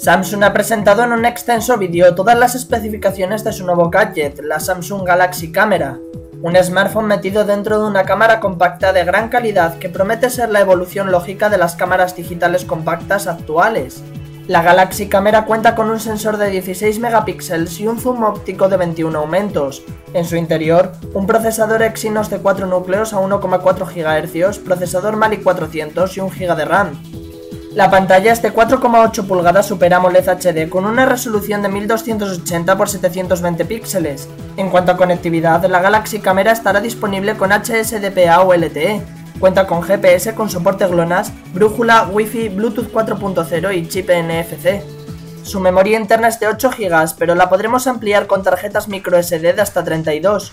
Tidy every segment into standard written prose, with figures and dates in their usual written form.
Samsung ha presentado en un extenso vídeo todas las especificaciones de su nuevo gadget, la Samsung Galaxy Camera, un smartphone metido dentro de una cámara compacta de gran calidad que promete ser la evolución lógica de las cámaras digitales compactas actuales. La Galaxy Camera cuenta con un sensor de 16 megapíxeles y un zoom óptico de 21 aumentos. En su interior, un procesador Exynos de 4 núcleos a 1,4 GHz, procesador Mali 400 y 1 GB de RAM. La pantalla es de 4,8 pulgadas Super AMOLED HD con una resolución de 1280 x 720 píxeles. En cuanto a conectividad, la Galaxy Camera estará disponible con HSDPA o LTE. Cuenta con GPS con soporte GLONASS, brújula, Wi-Fi, Bluetooth 4.0 y chip NFC. Su memoria interna es de 8 GB, pero la podremos ampliar con tarjetas microSD de hasta 32.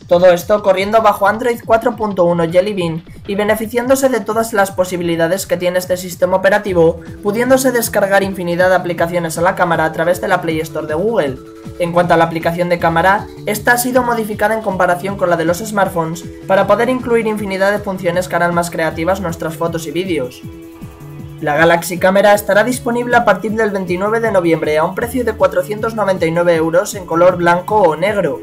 Todo esto corriendo bajo Android 4.1 Jelly Bean y beneficiándose de todas las posibilidades que tiene este sistema operativo, pudiéndose descargar infinidad de aplicaciones a la cámara a través de la Play Store de Google. En cuanto a la aplicación de cámara, esta ha sido modificada en comparación con la de los smartphones para poder incluir infinidad de funciones que harán más creativas nuestras fotos y vídeos. La Galaxy Camera estará disponible a partir del 29 de noviembre a un precio de 499 € en color blanco o negro.